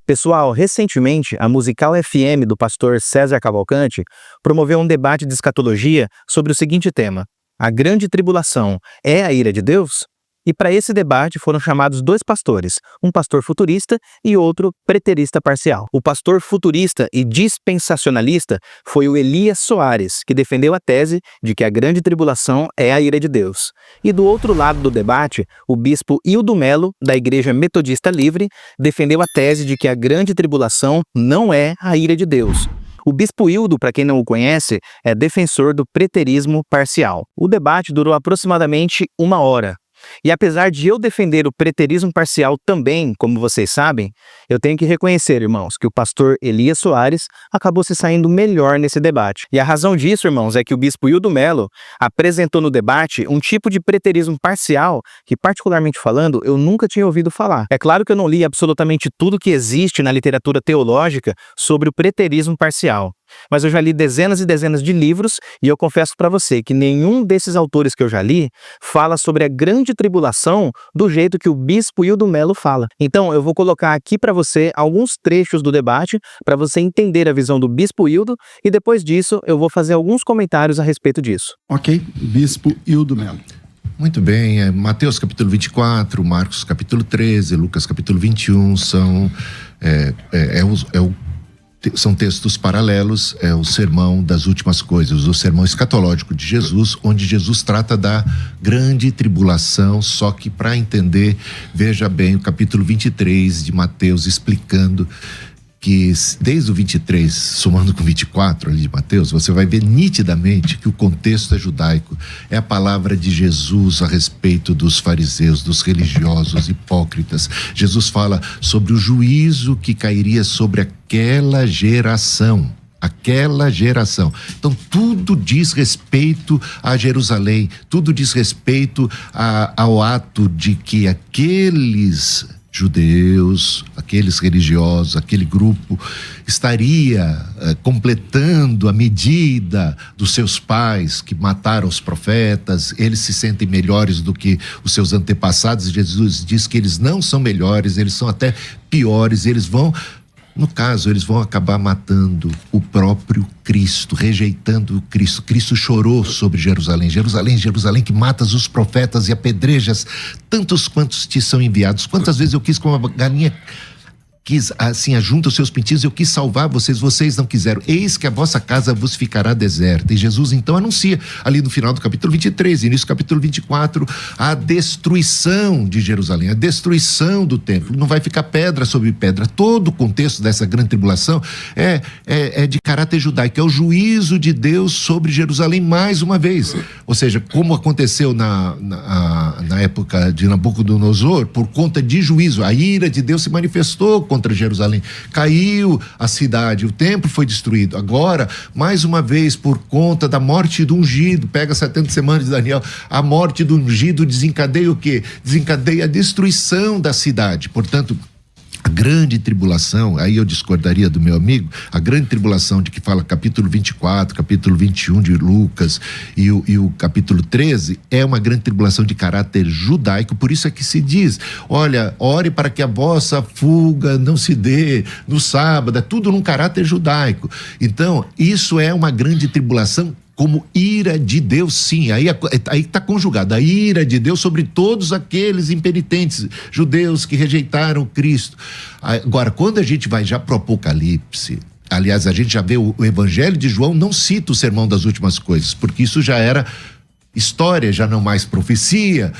Pessoal, recentemente, a Musical FM do pastor César Cavalcante promoveu um debate de escatologia sobre o seguinte tema: a grande tribulação é a ira de Deus? E para esse debate foram chamados dois pastores, um pastor futurista e outro preterista parcial. O pastor futurista e dispensacionalista foi o Elias Soares, que defendeu a tese de que a grande tribulação é a ira de Deus. E do outro lado do debate, o bispo Hildo Melo, da Igreja Metodista Livre, defendeu a tese de que a grande tribulação não é a ira de Deus. O bispo Hildo, para quem não o conhece, é defensor do preterismo parcial. O debate durou aproximadamente 1 hora. E apesar de eu defender o preterismo parcial também, como vocês sabem, eu tenho que reconhecer, irmãos, que o pastor Elias Soares acabou se saindo melhor nesse debate. E a razão disso, irmãos, é que o bispo Hildo Melo apresentou no debate um tipo de preterismo parcial que, particularmente falando, eu nunca tinha ouvido falar. É claro que eu não li absolutamente tudo que existe na literatura teológica sobre o preterismo parcial. Mas eu já li dezenas e dezenas de livros e eu confesso para você que nenhum desses autores que eu já li fala sobre a grande tribulação do jeito que o bispo Hildo Melo fala. Então eu vou colocar aqui para você alguns trechos do debate para você entender a visão do bispo Hildo e depois disso eu vou fazer alguns comentários a respeito disso. Ok, bispo Hildo Melo. Muito bem, Mateus capítulo 24, Marcos capítulo 13, Lucas capítulo 21 são textos paralelos, é o sermão das últimas coisas, o sermão escatológico de Jesus, onde Jesus trata da grande tribulação, só que para entender, veja bem o capítulo 23 de Mateus, explicando que desde o 23, somando com 24 ali de Mateus, você vai ver nitidamente que o contexto é judaico. É a palavra de Jesus a respeito dos fariseus, dos religiosos, hipócritas. Jesus fala sobre o juízo que cairia sobre aquela geração. Então tudo diz respeito a Jerusalém, tudo diz respeito ao ato de que aqueles judeus, aqueles religiosos, aquele grupo estaria completando a medida dos seus pais que mataram os profetas. Eles se sentem melhores do que os seus antepassados. Jesus diz que eles não são melhores, eles são até piores. Eles vão acabar matando o próprio Cristo, rejeitando o Cristo. Cristo chorou sobre Jerusalém. Jerusalém, que matas os profetas e apedrejas tantos quantos te são enviados. Quantas vezes eu quis, como uma galinha quis, assim, ajunta os seus pintinhos, eu quis salvar vocês não quiseram. Eis que a vossa casa vos ficará deserta. E Jesus então anuncia, ali no final do capítulo 23, início do capítulo 24, a destruição de Jerusalém, a destruição do templo. Não vai ficar pedra sobre pedra. Todo o contexto dessa grande tribulação é de caráter judaico, é o juízo de Deus sobre Jerusalém mais uma vez. Ou seja, como aconteceu na época de Nabucodonosor, por conta de juízo, a ira de Deus se manifestou contra Jerusalém, caiu a cidade, o templo foi destruído. Agora, mais uma vez, por conta da morte do ungido, pega 70 semanas de Daniel, a morte do ungido desencadeia o quê? Desencadeia a destruição da cidade. Portanto, a grande tribulação, aí eu discordaria do meu amigo, a grande tribulação de que fala capítulo 24, capítulo 21 de Lucas e o capítulo 13, é uma grande tribulação de caráter judaico. Por isso é que se diz, olha, ore para que a vossa fuga não se dê no sábado, é tudo num caráter judaico. Então, isso é uma grande tribulação como ira de Deus, sim, aí está conjugado, a ira de Deus sobre todos aqueles impenitentes, judeus que rejeitaram Cristo. Agora, quando a gente vai já para o Apocalipse, aliás, a gente já vê o Evangelho de João, não cita o sermão das últimas coisas, porque isso já era história, já não mais profecia.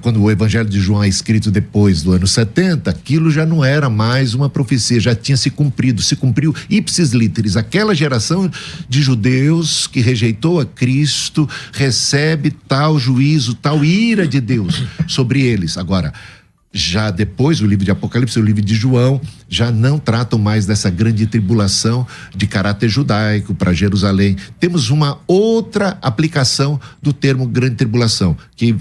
Quando o Evangelho de João é escrito depois do ano 70, aquilo já não era mais uma profecia, já tinha se cumpriu ipsis literis. Aquela geração de judeus que rejeitou a Cristo recebe tal juízo, tal ira de Deus sobre eles. Agora, já depois, o livro de Apocalipse, o livro de João, já não tratam mais dessa grande tribulação de caráter judaico para Jerusalém. Temos uma outra aplicação do termo grande tribulação, que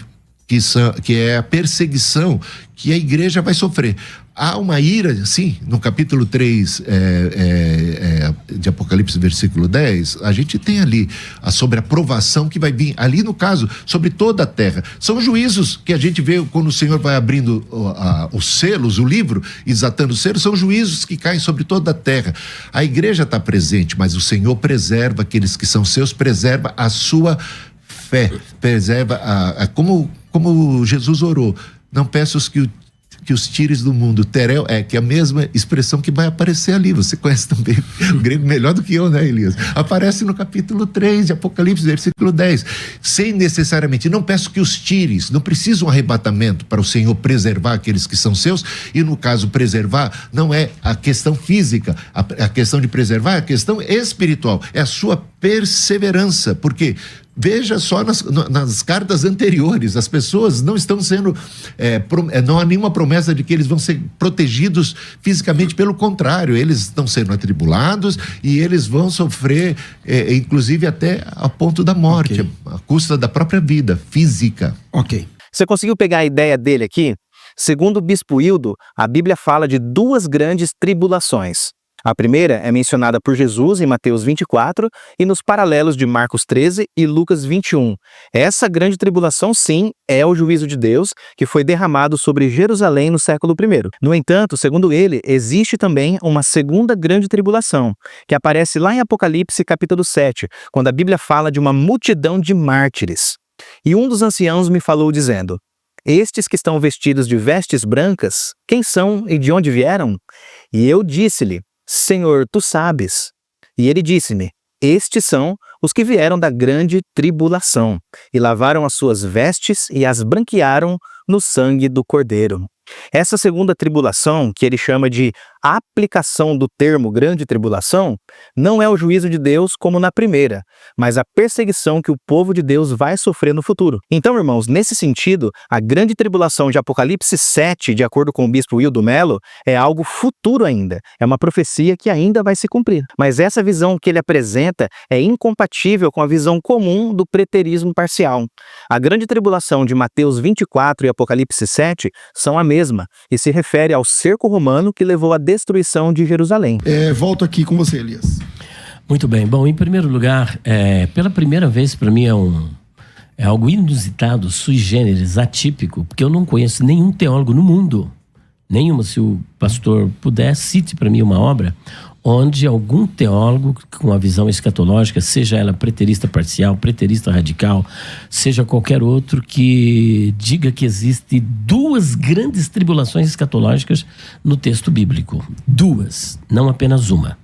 é a perseguição que a igreja vai sofrer. há uma ira, sim, no capítulo 3 de Apocalipse, versículo 10, a gente tem ali sobre a provação que vai vir, ali no caso, sobre toda a terra. São juízos que a gente vê quando o Senhor vai abrindo os selos, o livro, e desatando os selos, são juízos que caem sobre toda a terra. A igreja está presente, mas o Senhor preserva aqueles que são seus, preserva a sua fé, preserva como Jesus orou. Não peço que os tires do mundo. Terel que é a mesma expressão que vai aparecer ali. Você conhece também o grego melhor do que eu, né, Elias? Aparece no capítulo 3 de Apocalipse, versículo 10. Sem necessariamente, não peço que os tires, não precisa um arrebatamento para o Senhor preservar aqueles que são seus, e no caso preservar não é a questão física, a questão de preservar é a questão espiritual, é a sua perseverança, porque veja só nas cartas anteriores, as pessoas não estão sendo, não há nenhuma promessa de que eles vão ser protegidos fisicamente, pelo contrário, eles estão sendo atribulados e eles vão sofrer, inclusive até a ponto da morte, Ok. à custa da própria vida física. Ok. Você conseguiu pegar a ideia dele aqui? Segundo o bispo Hildo, a Bíblia fala de duas grandes tribulações. A primeira é mencionada por Jesus em Mateus 24 e nos paralelos de Marcos 13 e Lucas 21. Essa grande tribulação, sim, é o juízo de Deus que foi derramado sobre Jerusalém no século I. No entanto, segundo ele, existe também uma segunda grande tribulação, que aparece lá em Apocalipse capítulo 7, quando a Bíblia fala de uma multidão de mártires. E um dos anciãos me falou dizendo: estes que estão vestidos de vestes brancas, quem são e de onde vieram? E eu disse-lhe: Senhor, tu sabes. E ele disse-me: estes são os que vieram da grande tribulação, e lavaram as suas vestes e as branquearam no sangue do Cordeiro. Essa segunda tribulação, que ele chama de aplicação do termo grande tribulação, não é o juízo de Deus como na primeira, mas a perseguição que o povo de Deus vai sofrer no futuro. Então, irmãos, nesse sentido, a grande tribulação de Apocalipse 7, de acordo com o bispo Hildo Melo, é algo futuro ainda, é uma profecia que ainda vai se cumprir. Mas essa visão que ele apresenta é incompatível com a visão comum do preterismo parcial. A grande tribulação de Mateus 24 e Apocalipse 7 são a mesma, e se refere ao cerco romano que levou à destruição de Jerusalém. Volto aqui com você, Elias. Muito bem. Bom, em primeiro lugar, pela primeira vez para mim é algo inusitado, sui generis, atípico, porque eu não conheço nenhum teólogo no mundo, nenhuma, se o pastor puder, cite para mim uma obra onde algum teólogo com a visão escatológica, seja ela preterista parcial, preterista radical, seja qualquer outro, que diga que existe duas grandes tribulações escatológicas no texto bíblico. Duas, não apenas uma.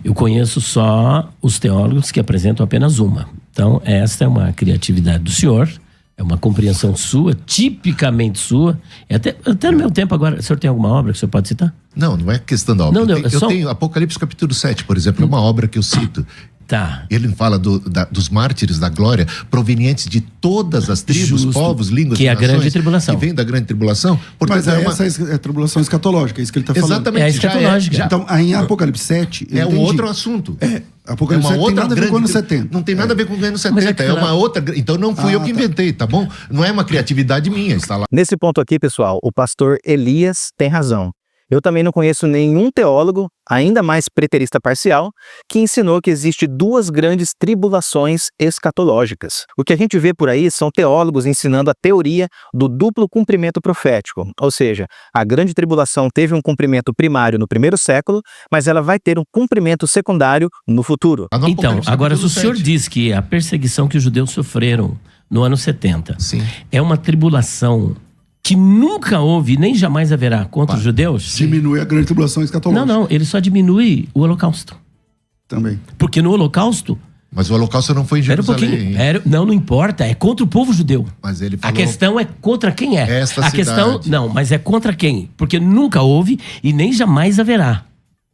Eu conheço só os teólogos que apresentam apenas uma. Então, esta é uma criatividade do senhor, é uma compreensão sua, tipicamente sua. Até no meu tempo agora, o senhor tem alguma obra que o senhor pode citar? Não é questão da obra. Não, eu tenho Apocalipse capítulo 7, por exemplo, é uma obra que eu cito. Tá. Ele fala dos mártires da glória, provenientes de todas as tribos, Justo. povos, línguas Que e é a nações, grande tribulação. que vem da grande tribulação. Portanto, Mas essa é a tribulação escatológica, é isso que ele está falando. exatamente, É a escatológica. Então, aí em Apocalipse 7... eu é um entendi. outro assunto. Apocalipse 7 tem nada a ver com o ano 70. Não tem nada a ver com o ano Mas 70, que uma outra. Então não fui eu que inventei, tá bom? Não é uma criatividade minha, está lá. Nesse ponto aqui, pessoal, o pastor Elias tem razão. Eu também não conheço nenhum teólogo, ainda mais preterista parcial, que ensinou que existe duas grandes tribulações escatológicas. O que a gente vê por aí são teólogos ensinando a teoria do duplo cumprimento profético, ou seja, a grande tribulação teve um cumprimento primário no primeiro século, mas ela vai ter um cumprimento secundário no futuro. Lá no Então, Apocalipse, agora, se o capítulo senhor 7. diz que a perseguição que os judeus sofreram no ano 70 Sim. é uma tribulação que nunca houve, nem jamais haverá contra os judeus, Diminui a grande tribulação escatológica. não, ele só diminui o holocausto. Também. Porque no holocausto, Mas o holocausto não foi em era um Jerusalém. pouquinho, não importa, é contra o povo judeu. Mas ele A falou. questão é contra quem é. Esta a questão, cidade. não, mas é contra quem? Porque nunca houve e nem jamais haverá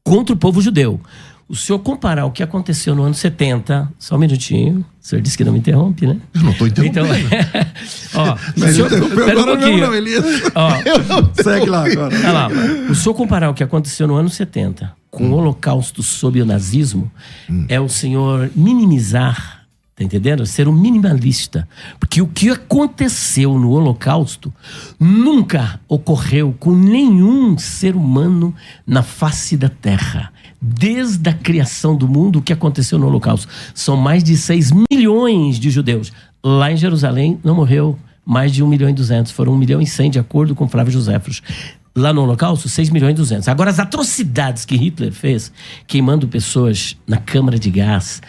contra o povo judeu. O senhor comparar o que aconteceu no ano 70, só um minutinho, o senhor disse que não me interrompe, né? Eu não estou interrompendo. Então, ó, Mas o senhor, interrompeu pera um agora pouquinho. não, Elias. Ó, Segue lá agora. olha lá, o senhor comparar o que aconteceu no ano 70 com o holocausto sob o nazismo, é o senhor minimizar Tá entendendo? Ser um minimalista. Porque o que aconteceu no Holocausto nunca ocorreu com nenhum ser humano na face da Terra. Desde a criação do mundo, o que aconteceu no Holocausto? São mais de 6 milhões de judeus. Lá em Jerusalém não morreu mais de 1 milhão e 200. Foram 1 milhão e 100, de acordo com Flávio Joséfos. Lá no Holocausto, 6 milhões e 200. Agora, as atrocidades que Hitler fez, queimando pessoas na câmara de gás,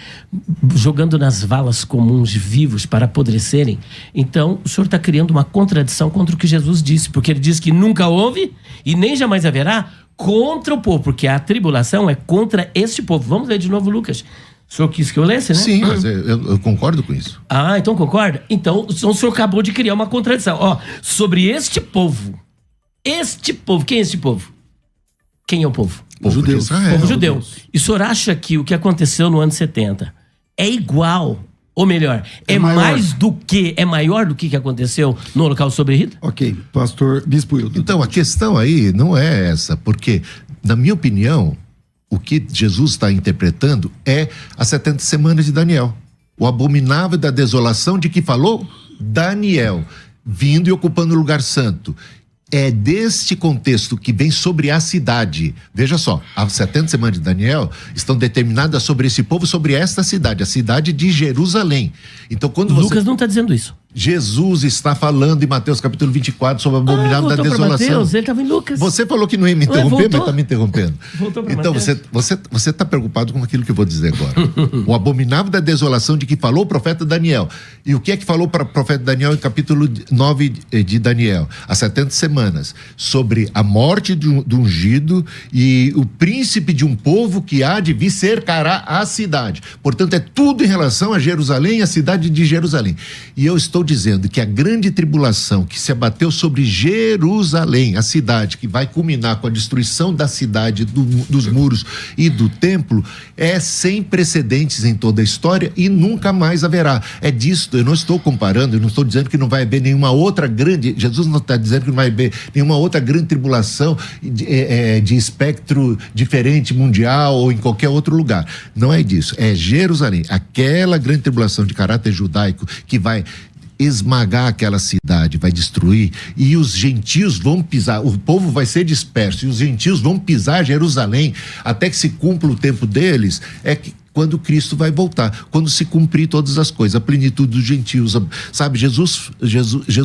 jogando nas valas comuns vivos para apodrecerem. Então, o senhor está criando uma contradição contra o que Jesus disse, porque ele disse que nunca houve e nem jamais haverá contra o povo, porque a tribulação é contra este povo. Vamos ler de novo, Lucas. O senhor quis que eu lesse, né? Sim, mas eu concordo com isso. Ah, então concorda? Então, o senhor acabou de criar uma contradição. Ó, sobre este povo, quem é este povo? Quem é o povo? Povo Judeu. de Israel. Povo judeu. E o senhor acha que o que aconteceu no ano 70 é igual, ou melhor, é maior. mais do que, é maior do que aconteceu no Holocausto sobre Hitler? Ok, pastor Bispo Hildo. Então, a questão aí não é essa, porque, na minha opinião, o que Jesus está interpretando é as 70 semanas de Daniel. O abominável da desolação de que falou Daniel, vindo e ocupando o lugar santo. É deste contexto que vem sobre a cidade. Veja só, as 70 semanas de Daniel estão determinadas sobre esse povo, sobre esta cidade, a cidade de Jerusalém. Então, quando Lucas não está dizendo isso. Jesus está falando em Mateus capítulo 24 sobre o abominável da Voltou pra desolação. Mateus, ele estava em Lucas. Você falou que não ia me interromper, voltou. mas está me interrompendo. Voltou pra Então, Mateus. você está preocupado com aquilo que eu vou dizer agora. O abominável da desolação de que falou o profeta Daniel. E o que é que falou para o profeta Daniel em capítulo 9 de Daniel? As 70 semanas. Sobre a morte do ungido e o príncipe de um povo que há de vir cercará a cidade. Portanto, é tudo em relação a Jerusalém, a cidade de Jerusalém. E eu estou dizendo que a grande tribulação que se abateu sobre Jerusalém, a cidade que vai culminar com a destruição da cidade, dos muros e do templo, é sem precedentes em toda a história e nunca mais haverá. É disso, eu não estou comparando, eu não estou dizendo que não vai haver nenhuma outra grande, Jesus não está dizendo que não vai haver nenhuma outra grande tribulação de espectro diferente, mundial ou em qualquer outro lugar. Não é disso, é Jerusalém, aquela grande tribulação de caráter judaico que vai esmagar aquela cidade, vai destruir, e os gentios vão pisar, o povo vai ser disperso, e os gentios vão pisar Jerusalém, até que se cumpra o tempo deles, é que quando Cristo vai voltar, quando se cumprir todas as coisas, a plenitude dos gentios, sabe, Jesus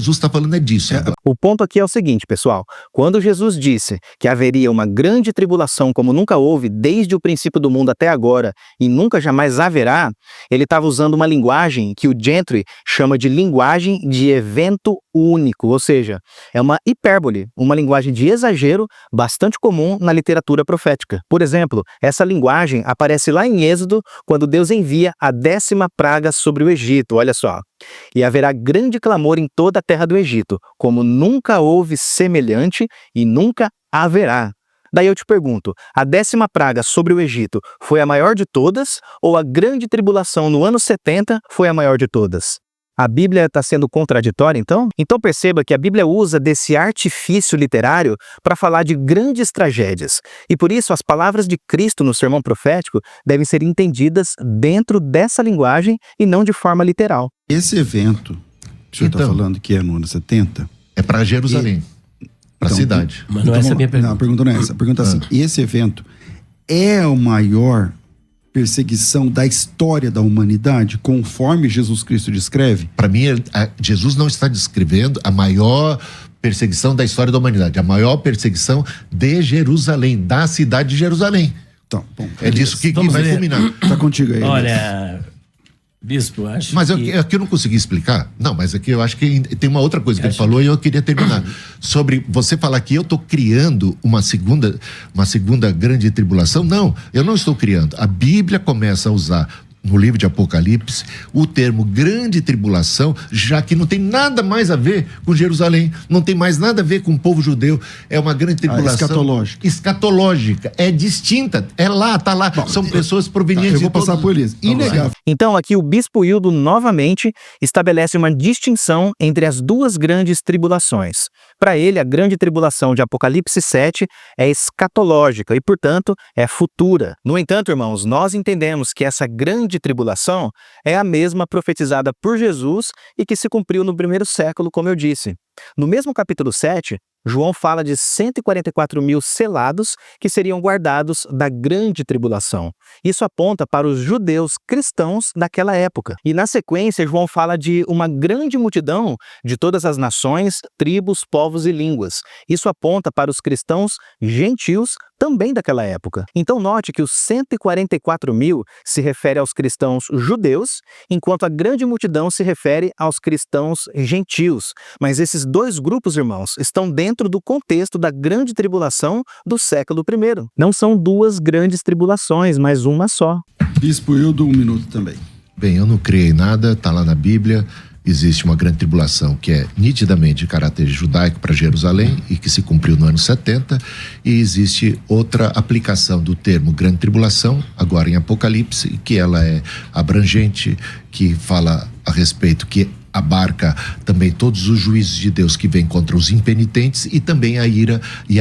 está falando disso. O ponto aqui é o seguinte, pessoal, quando Jesus disse que haveria uma grande tribulação como nunca houve desde o princípio do mundo até agora e nunca jamais haverá, ele estava usando uma linguagem que o Gentry chama de linguagem de evento único, ou seja, é uma hipérbole, uma linguagem de exagero bastante comum na literatura profética. Por exemplo, essa linguagem aparece lá em Êxodo, quando Deus envia a 10ª praga sobre o Egito, olha só. E haverá grande clamor em toda a terra do Egito, como nunca houve semelhante e nunca haverá. Daí eu te pergunto, a 10ª praga sobre o Egito foi a maior de todas ou a grande tribulação no ano 70 foi a maior de todas? A Bíblia está sendo contraditória, então? Então perceba que a Bíblia usa desse artifício literário para falar de grandes tragédias. E por isso as palavras de Cristo no sermão profético devem ser entendidas dentro dessa linguagem e não de forma literal. Esse evento que o senhor está falando que é no ano 70... É para Jerusalém, para a cidade. Mas não é essa a minha pergunta. Não, a pergunta não é essa. A pergunta é assim, esse evento é o maior perseguição da história da humanidade, conforme Jesus Cristo descreve? Para mim, Jesus não está descrevendo a maior perseguição da história da humanidade, a maior perseguição de Jerusalém, da cidade de Jerusalém. Então, bom, É disso que vai culminar. Tá contigo aí. Olha, bispo, acho Mas que... é que eu não consegui explicar. Não, mas é que eu acho que tem uma outra coisa que ele falou e eu queria terminar. Sobre você falar que eu estou criando uma segunda grande tribulação. Não, eu não estou criando. A Bíblia começa a usar no livro de Apocalipse o termo grande tribulação, já que não tem nada mais a ver com Jerusalém, não tem mais nada a ver com o povo judeu. É uma grande tribulação escatológica. É distinta. É lá, tá lá. Bom, são pessoas provenientes eu vou de todos... passar por eles. Inegável. Então aqui o bispo Hildo novamente estabelece uma distinção entre as duas grandes tribulações. Para ele, a grande tribulação de Apocalipse 7 é escatológica e, portanto, é futura. No entanto, irmãos, nós entendemos que essa grande tribulação é a mesma profetizada por Jesus e que se cumpriu no primeiro século, como eu disse. No mesmo capítulo 7, João fala de 144 mil selados que seriam guardados da grande tribulação. Isso aponta para os judeus cristãos daquela época. E na sequência, João fala de uma grande multidão de todas as nações, tribos, povos e línguas. Isso aponta para os cristãos gentios também daquela época. Então note que os 144 mil se refere aos cristãos judeus, enquanto a grande multidão se refere aos cristãos gentios. Mas esses dois grupos, irmãos, estão dentro do contexto da grande tribulação do século I. Não são duas grandes tribulações, mas uma só. Bispo Hildo, 1 minuto também. Bem, eu não criei nada, está lá na Bíblia. Existe uma grande tribulação que é nitidamente de caráter judaico para Jerusalém e que se cumpriu no ano 70, e existe outra aplicação do termo grande tribulação, agora em Apocalipse, que ela é abrangente, que fala a respeito, que abarca também todos os juízos de Deus que vêm contra os impenitentes e também a ira e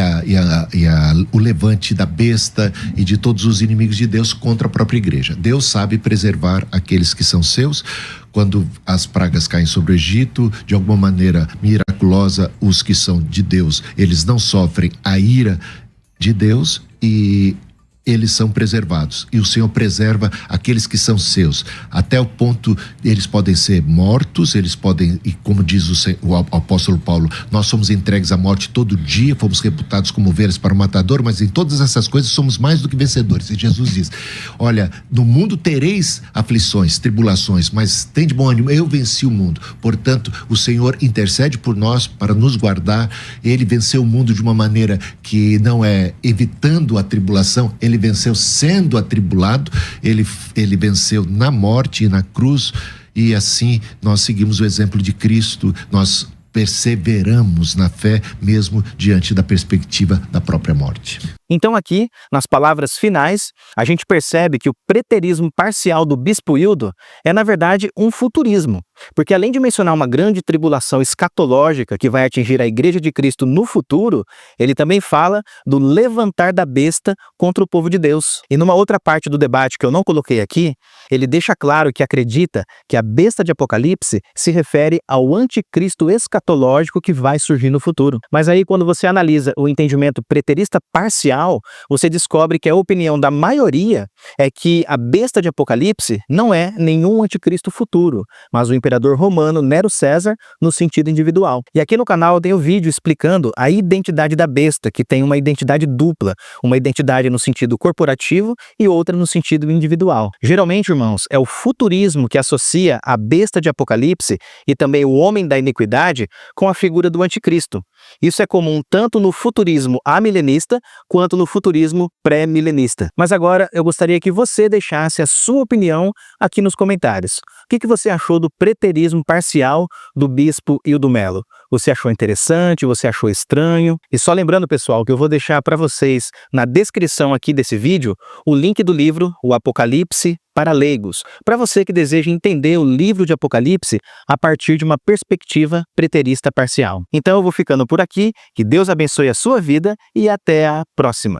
o levante da besta e de todos os inimigos de Deus contra a própria igreja. Deus sabe preservar aqueles que são seus. Quando as pragas caem sobre o Egito, de alguma maneira miraculosa, os que são de Deus, eles não sofrem a ira de Deus e eles são preservados. E o Senhor preserva aqueles que são seus, até o ponto eles podem ser mortos, eles podem, e como diz o apóstolo Paulo, nós somos entregues à morte todo dia, fomos reputados como ovelhas para o matador, mas em todas essas coisas somos mais do que vencedores. E Jesus diz, olha, no mundo tereis aflições, tribulações, mas tem de bom ânimo, eu venci o mundo. Portanto, o Senhor intercede por nós para nos guardar. Ele venceu o mundo de uma maneira que não é evitando a tribulação, ele venceu sendo atribulado, ele venceu na morte e na cruz, e assim nós seguimos o exemplo de Cristo, nós perseveramos na fé mesmo diante da perspectiva da própria morte. Então aqui, nas palavras finais, a gente percebe que o preterismo parcial do bispo Hildo é, na verdade, um futurismo. Porque além de mencionar uma grande tribulação escatológica que vai atingir a Igreja de Cristo no futuro, ele também fala do levantar da besta contra o povo de Deus. E numa outra parte do debate que eu não coloquei aqui, ele deixa claro que acredita que a besta de Apocalipse se refere ao anticristo escatológico que vai surgir no futuro. Mas aí, quando você analisa o entendimento preterista parcial, você descobre que a opinião da maioria é que a besta de Apocalipse não é nenhum anticristo futuro, mas o imperador romano Nero César no sentido individual. E aqui no canal eu tenho vídeo explicando a identidade da besta, que tem uma identidade dupla, uma identidade no sentido corporativo e outra no sentido individual. Geralmente, irmãos, é o futurismo que associa a besta de Apocalipse e também o homem da iniquidade com a figura do anticristo. Isso é comum tanto no futurismo amilenista quanto no futurismo pré-milenista. Mas agora eu gostaria que você deixasse a sua opinião aqui nos comentários. O que você achou do preterismo parcial do bispo Hildo Melo? Você achou interessante? Você achou estranho? E só lembrando, pessoal, que eu vou deixar para vocês na descrição aqui desse vídeo o link do livro O Apocalipse para Leigos, para você que deseja entender o livro de Apocalipse a partir de uma perspectiva preterista parcial. Então eu vou ficando por aqui, que Deus abençoe a sua vida e até a próxima.